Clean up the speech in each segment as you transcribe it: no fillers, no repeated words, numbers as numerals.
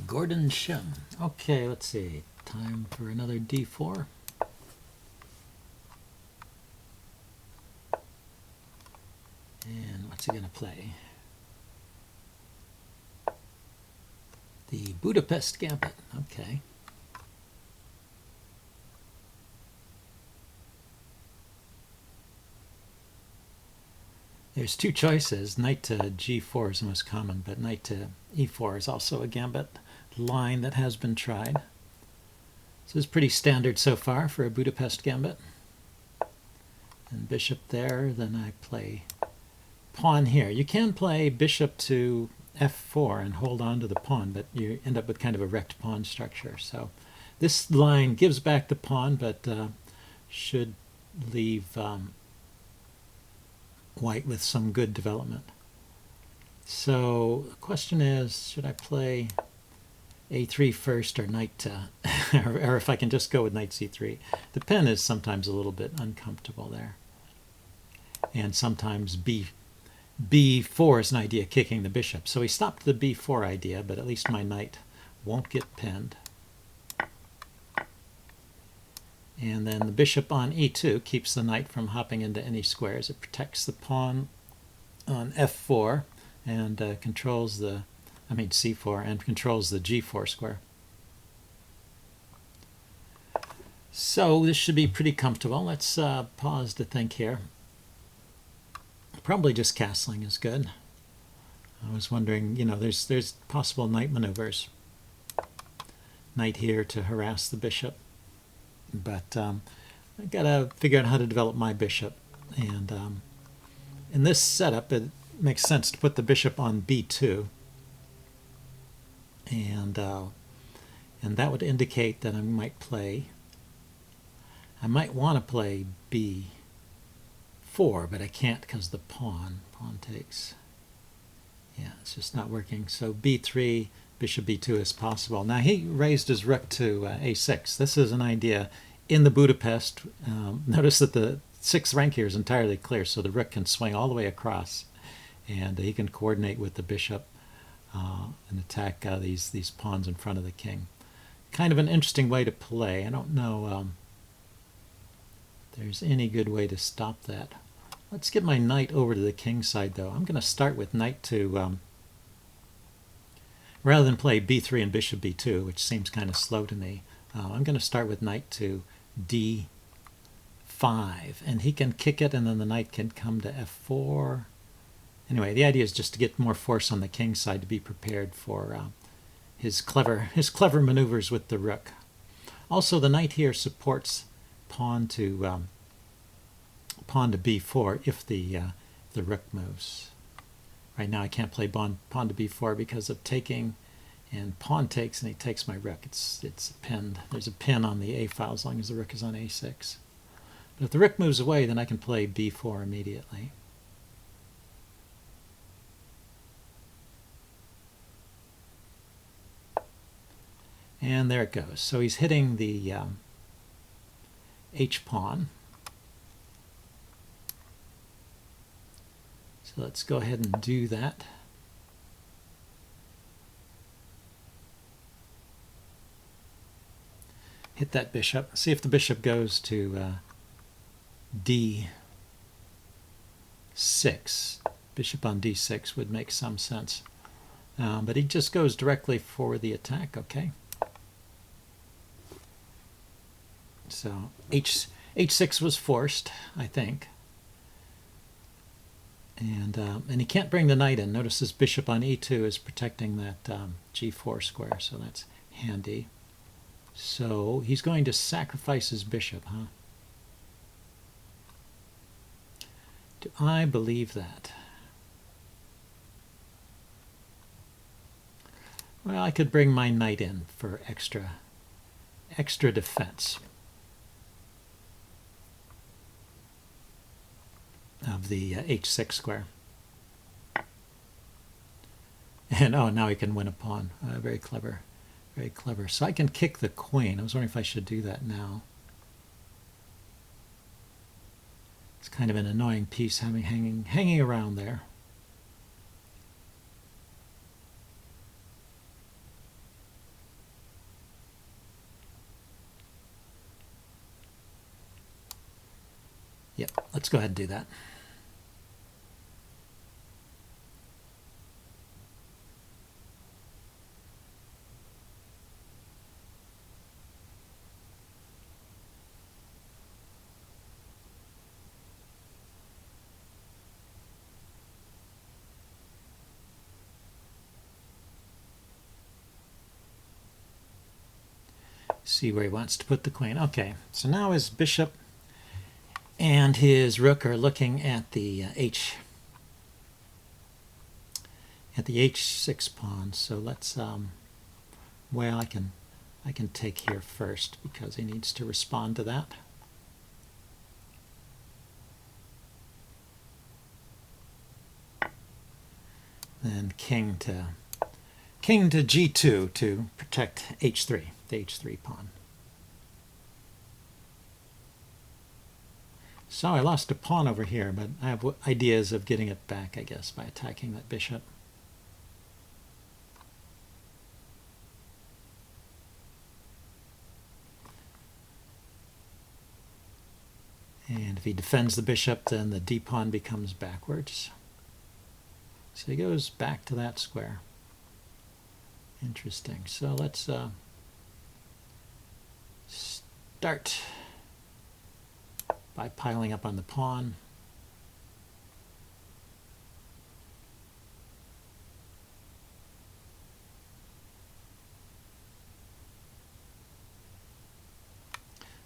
Gordon Shim. Okay, let's see. Time for another d4. And what's he going to play? The Budapest gambit. Okay. There's two choices. Knight to g4 is the most common, but knight to e4 is also a gambit line that has been tried. This is pretty standard so far for a Budapest gambit. And bishop there, then I play pawn here. You can play bishop to f4 and hold on to the pawn, but you end up with kind of a wrecked pawn structure. So this line gives back the pawn, but should leave white with some good development. So the question is, should I play a3 first or knight or if I can just go with knight c3. The pen is sometimes a little bit uncomfortable there. And sometimes b4 is an idea, kicking the bishop. So he stopped the b4 idea, but at least my knight won't get pinned. And then the bishop on e2 keeps the knight from hopping into any squares. It protects the pawn on f4 and controls the, c4 and controls the g4 square. So this should be pretty comfortable. Let's pause to think here. Probably just castling is good. I was wondering, there's possible knight maneuvers. Knight here to harass the bishop. But I've got to figure out how to develop my bishop. And in this setup, it makes sense to put the bishop on b2. And that would indicate that I might want to play b4, but I can't because the pawn takes. Yeah, it's just not working. So b3, bishop b2 is possible. Now he raised his rook to a6. This is an idea in the Budapest. Notice that the 6th rank here is entirely clear, so the rook can swing all the way across, and he can coordinate with the bishop and attack these pawns in front of the king. Kind of an interesting way to play. I don't know if there's any good way to stop that. Let's get my knight over to the king side, though. I'm going to start with knight to, rather than play b3 and bishop b2, which seems kind of slow to me, I'm going to start with knight to d5. And he can kick it, and then the knight can come to f4. Anyway, the idea is just to get more force on the king side to be prepared for his clever maneuvers with the rook. Also, the knight here supports pawn to b4 if the rook moves. Right now I can't play pawn to b4 because of taking, and pawn takes, and he takes my rook. It's pinned. There's a pin on the a file as long as the rook is on a6. But if the rook moves away, then I can play b4 immediately. And there it goes. So he's hitting the h-pawn. So let's go ahead and do that. Hit that bishop. See if the bishop goes to d6. Bishop on d6 would make some sense. But he just goes directly for the attack, okay? So h6 was forced, I think. And he can't bring the knight in. Notice this bishop on e2 is protecting that g4 square, so that's handy. So he's going to sacrifice his bishop, huh? Do I believe that? Well, I could bring my knight in for extra defense of the h6 square. And oh, now he can win a pawn. Very clever. Very clever. So I can kick the queen. I was wondering if I should do that now. It's kind of an annoying piece hanging around there. Yep, let's go ahead and do that. See where he wants to put the queen. Okay, so now his bishop and his rook are looking at the h6 pawn. So let's well, I can take here first because he needs to respond to that. Then king to g2 to protect h3, the h3 pawn. So I lost a pawn over here, but I have ideas of getting it back, I guess, by attacking that bishop. And if he defends the bishop, then the d pawn becomes backwards. So he goes back to that square. Interesting. So let's start by piling up on the pawn.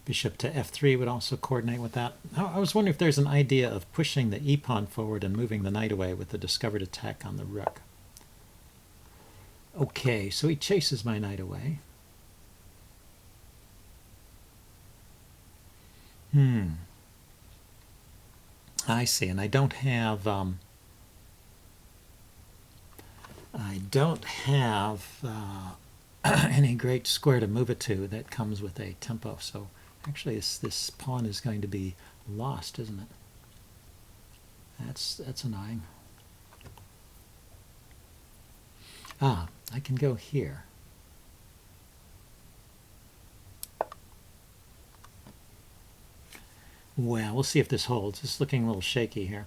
Bishop to f3 would also coordinate with that. I was wondering if there's an idea of pushing the e pawn forward and moving the knight away with the discovered attack on the rook. Okay, so he chases my knight away. I see, and I don't have any great square to move it to that comes with a tempo. So actually, this pawn is going to be lost, isn't it? That's annoying. Ah, I can go here. Well, we'll see if this holds. It's looking a little shaky here.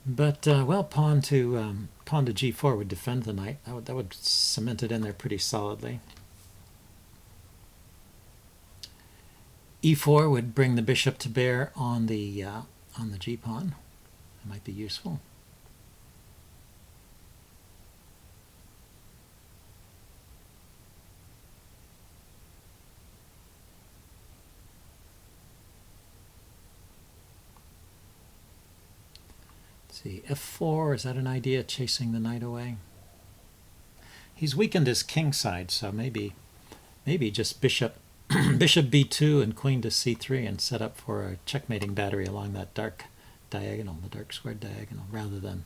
But well, pawn to g4 would defend the knight. That would cement it in there pretty solidly. e4 would bring the bishop to bear on the g pawn. That might be useful. See, f4, is that an idea, chasing the knight away? He's weakened his king side, so maybe just bishop b2 and queen to c3 and set up for a checkmating battery along that dark diagonal, the dark squared diagonal, rather than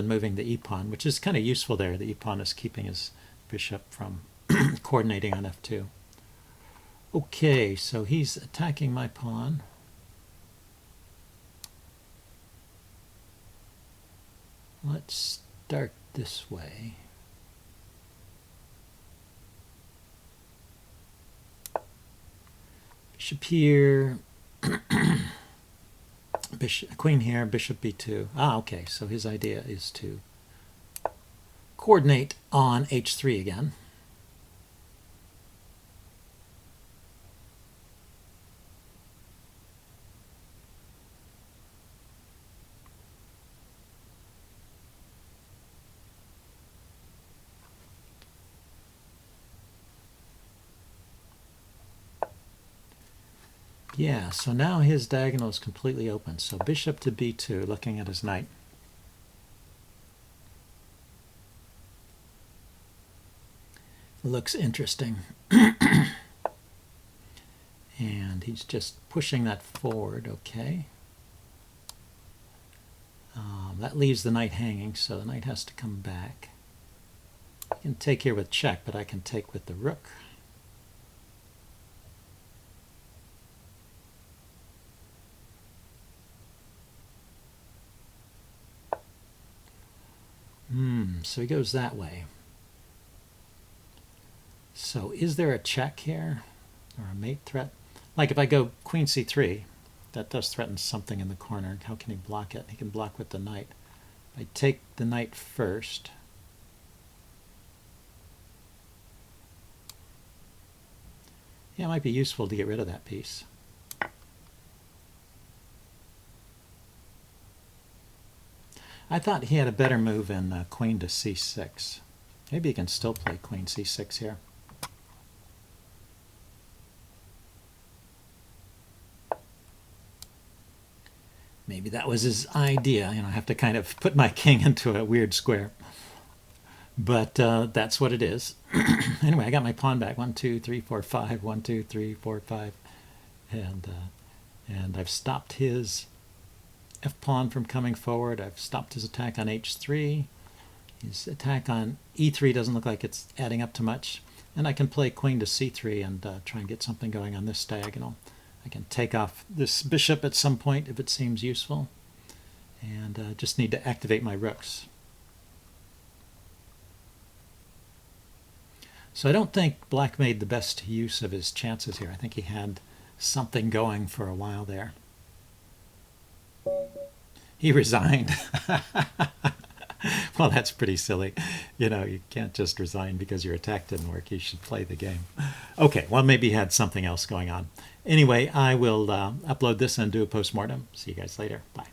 moving the e pawn, which is kind of useful there. The e pawn is keeping his bishop from coordinating on f2. Okay, so he's attacking my pawn. Let's start this way. Bishop here, queen here, bishop b2. Ah, okay, so his idea is to coordinate on h3 again. Yeah, so now his diagonal is completely open. So bishop to b2, looking at his knight. Looks interesting. And he's just pushing that forward, okay. That leaves the knight hanging, so the knight has to come back. I can take here with check, but I can take with the rook. So he goes that way. So is there a check here or a mate threat? Like if I go queen c3, that does threaten something in the corner. How can he block it? He can block with the knight. If I take the knight first, yeah, it might be useful to get rid of that piece. I thought he had a better move in queen to c6. Maybe he can still play queen c6 here. Maybe that was his idea. You know, I have to kind of put my king into a weird square. But that's what it is. Anyway, I got my pawn back. 1, 2, 3, 4, 5. 1, 2, 3, 4, 5. And I've stopped his f-pawn from coming forward. I've stopped his attack on h3. His attack on e3 doesn't look like it's adding up to much. And I can play queen to c3 and try and get something going on this diagonal. I can take off this bishop at some point if it seems useful. And just need to activate my rooks. So I don't think Black made the best use of his chances here. I think he had something going for a while there. He resigned. Well, that's pretty silly. You know, you can't just resign because your attack didn't work. You should play the game. Okay, well, maybe he had something else going on. Anyway, I will upload this and do a postmortem. See you guys later. Bye.